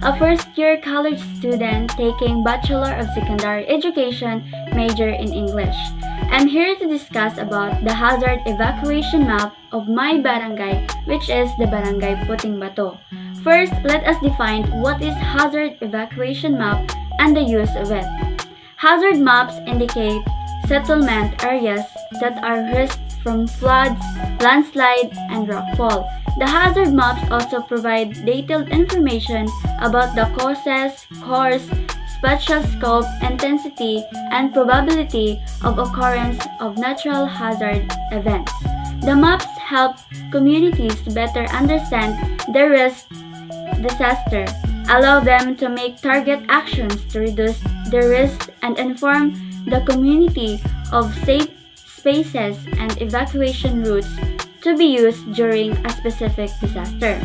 a first-year college student taking Bachelor of Secondary Education major in English. I'm here to discuss about the hazard evacuation map of my barangay, which is the Barangay Puting Bato. First, let us define what is hazard evacuation map and the use of it. Hazard maps indicate settlement areas that are risked from floods, landslide, and rockfall. The hazard maps also provide detailed information about the causes, course, spatial scope, intensity, and probability of occurrence of natural hazard events. The maps help communities better understand the risk disaster, allow them to make target actions to reduce the risk, and inform the community of safe spaces and evacuation routes to be used during a specific disaster.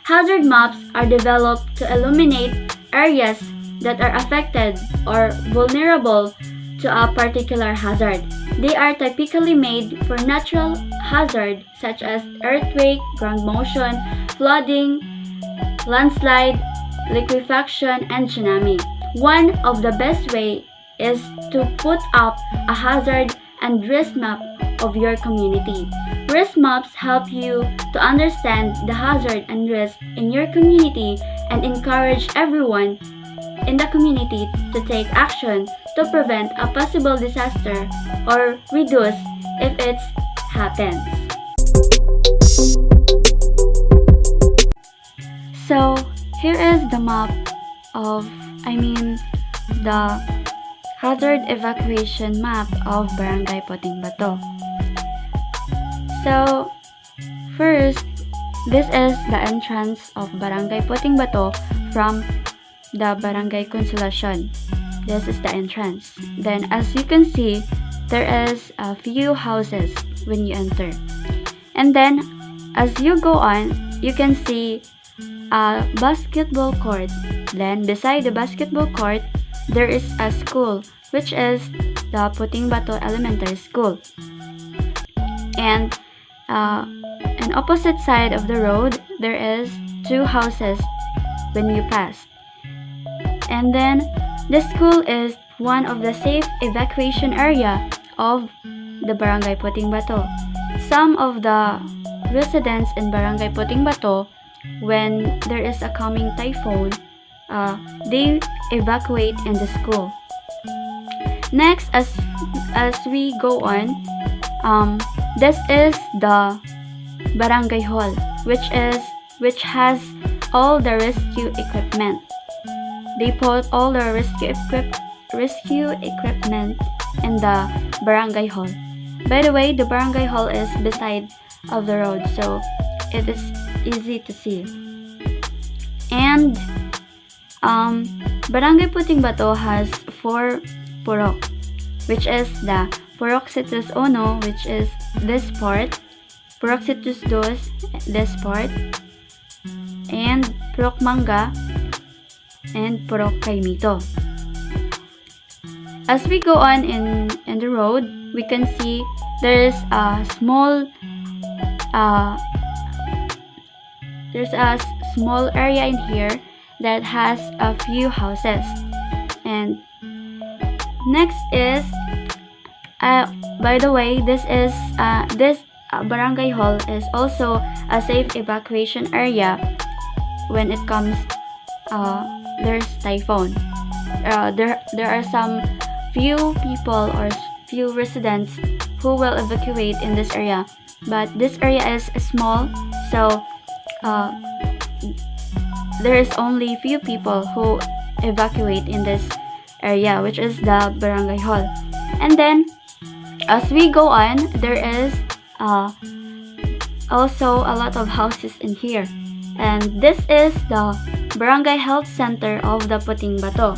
Hazard maps are developed to illuminate areas that are affected or vulnerable to a particular hazard. They are typically made for natural hazards such as earthquake, ground motion, flooding, landslide, liquefaction, and tsunami. One of the best ways is to put up a hazard and risk map of your community. Risk maps help you to understand the hazard and risk in your community and encourage everyone in the community to take action to prevent a possible disaster or reduce if it happens. So here is the map of, the hazard evacuation map of Barangay Puting Bato. So first, this is the entrance of Barangay Puting Bato from the Barangay Consolacion. This is the entrance. Then as you can see, there is a few houses when you enter. And then as you go on, you can see a basketball court. Then beside the basketball court, there is a school, which is the Puting Bato Elementary School. And on opposite side of the road, there is two houses when you pass. And then the school is one of the safe evacuation area of the Barangay Puting Bato. Some of the residents in Barangay Puting Bato, when there is a coming typhoon, they evacuate in the school. Next, as we go on, this is the barangay hall, which has all the rescue equipment. They put all the rescue equipment in the barangay hall. By the way, the barangay hall is beside of the road, so it is easy to see. And Barangay Puting Bato has 4 purok, which is the Purok Situs Uno, which is this part, Purok Situs Dos, this part, and Purok Mangga, and Purok Kaimito. As we go on in the road, we can see there is a small area in here that has a few houses. And next is by the way, this barangay hall is also a safe evacuation area when it comes there's typhoon. There are some few people or few residents who will evacuate in this area, but this area is small, so there is only few people who evacuate in this area, which is the barangay hall. And then as we go on, there is also a lot of houses in here, and this is the Barangay Health Center of the Puting Bato.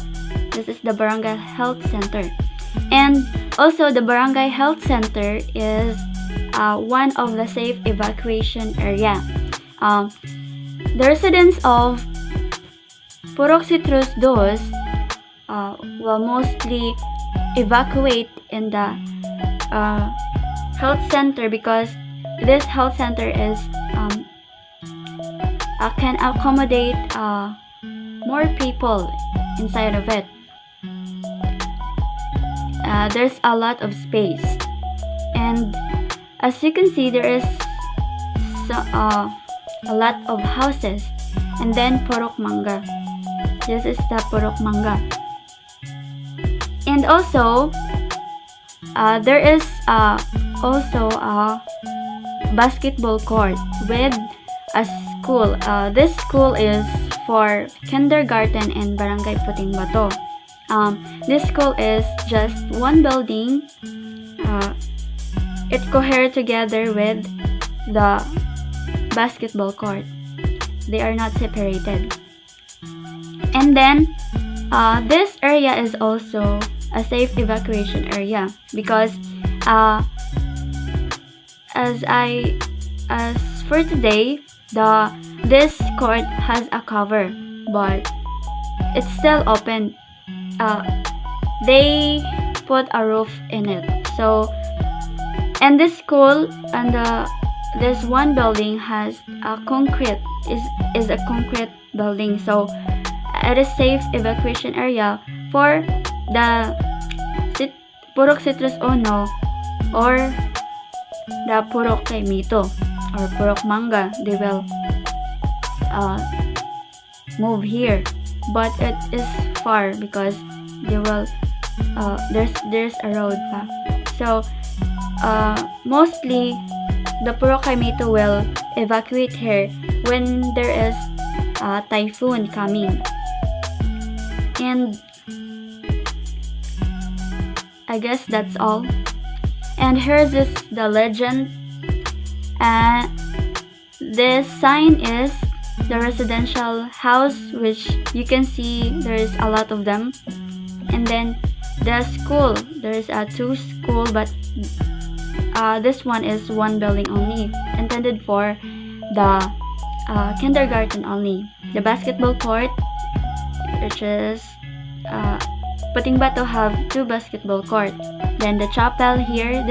This is the Barangay Health Center. And also the Barangay Health Center is one of the safe evacuation area. The residents of Purok Citrus Dos will mostly evacuate in the health center because this health center is can accommodate more people inside of it. There's a lot of space, and as you can see, there is a lot of houses. And then Purok Mangga. This is the Purok Mangga. And also, there is also a basketball court with a school. This school is for kindergarten in Barangay Puting Bato. This school is just one building. It coheres together with the basketball court. They are not separated. And then this area is also a safe evacuation area because as for today, this court has a cover, but it's still open. They put a roof in it. So, and this school and this one building has a concrete is a concrete building. So it is safe evacuation area for the Purok Citrus Ono or the Purok Kaimito or Purok Mangga. They will move here, but it is far because they will there's a road pa. So mostly the Purok Kaimito will evacuate here when there is a typhoon coming. And I guess that's all. And here's the legend. This sign is the residential house, which you can see there is a lot of them. And then the school, there is a 2 school, but this one is one building only, intended for the kindergarten only. The basketball court, which is Puting Bato, have 2 basketball court. Then the chapel here.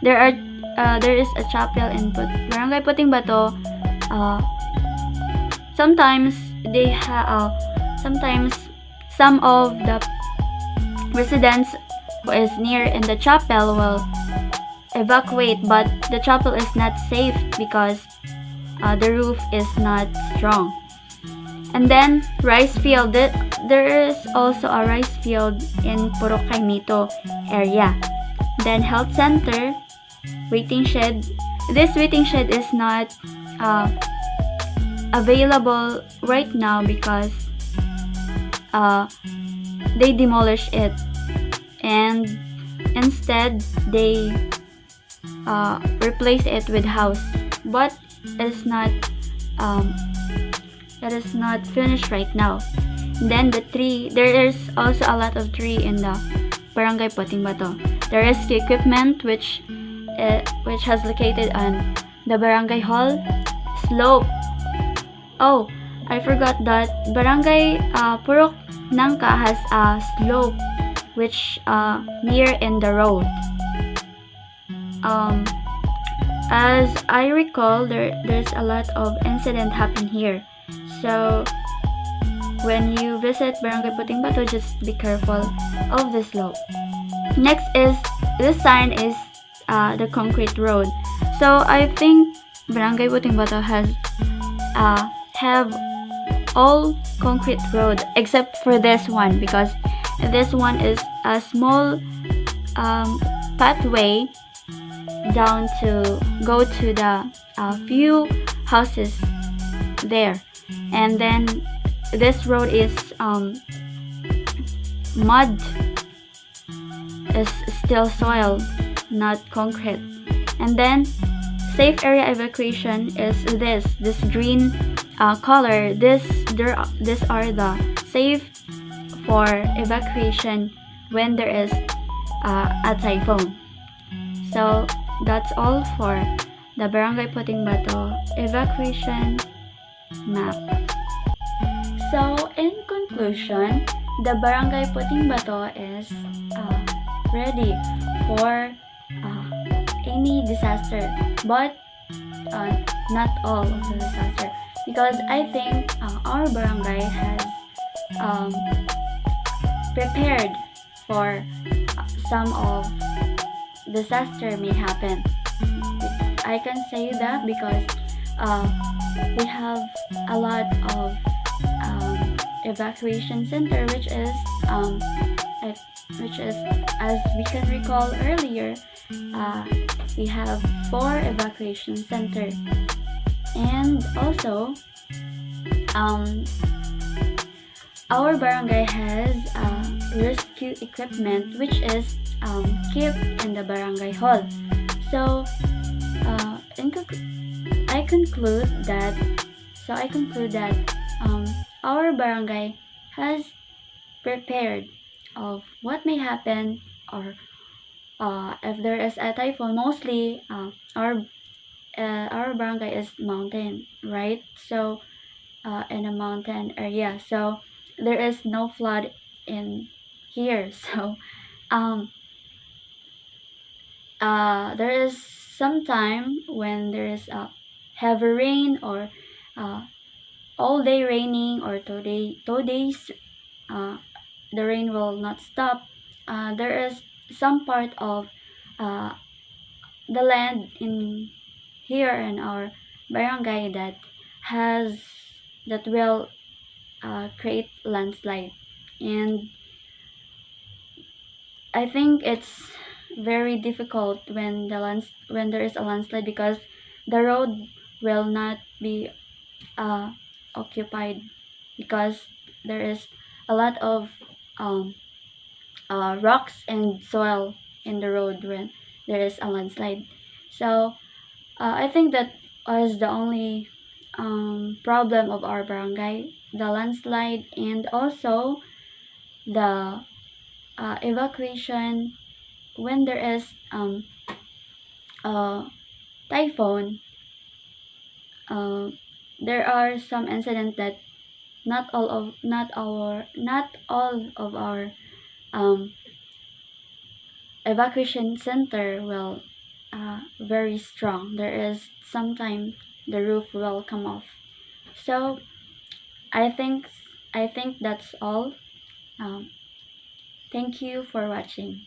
There is a chapel in Barangay Puting Bato. Sometimes some of the residents who is near in the chapel will evacuate, but the chapel is not safe because the roof is not strong. And then rice field. There is also a rice field in Purok Kaimito area. Then health center, waiting shed. This waiting shed is not available right now because they demolished it, and instead they replace it with house, but it's not that is not finished right now. Then the tree, there is also a lot of tree in the Barangay Puting Bato. There is the equipment which has located on the barangay hall slope. Oh, I forgot that Barangay Purok Nangka has a slope which near in the road. As I recall, there's a lot of incident happen here. So when you visit Barangay Puting Bato, just be careful of the slope. Next is this sign is the concrete road. So I think Barangay Puting Bato has have all concrete road except for this one, because this one is a small pathway down to go to the few houses there. And then this road is mud, is still soil, not concrete. And then safe area evacuation is this green color. These are the safe for evacuation when there is a typhoon. So that's all for the Barangay Puting Bato evacuation map. So in conclusion, the Barangay Puting Bato is ready for any disaster, but not all of the disaster, because I think our barangay has um, prepared for some of disaster may happen. I can say that because uh, we have a lot of evacuation center, um, uh, which is, as we can recall earlier, uh, we have 4 evacuation center, and also um, our barangay has rescue equipment which is kept in the barangay hall. So in I conclude that I conclude that our barangay has prepared of what may happen, or if there is a typhoon. Mostly our barangay is mountain, right? So in a mountain area, so there is no flood in here. So um, there is some time when there is a heavy rain, or uh, all day raining, or 2 days uh, the rain will not stop. There is some part of uh, the land in here in our barangay has that will create landslide, and I think it's very difficult when when there is a landslide, because the road will not be uh, occupied, because there is a lot of um, rocks and soil in the road when there is a landslide. So I think that was the only problem of our barangay, the landslide, and also the evacuation when there is a typhoon. Uh, there are some incidents that not all of our um, evacuation center will very strong. There is sometimes the roof will come off. So I think I think that's all. Um, Thank you for watching.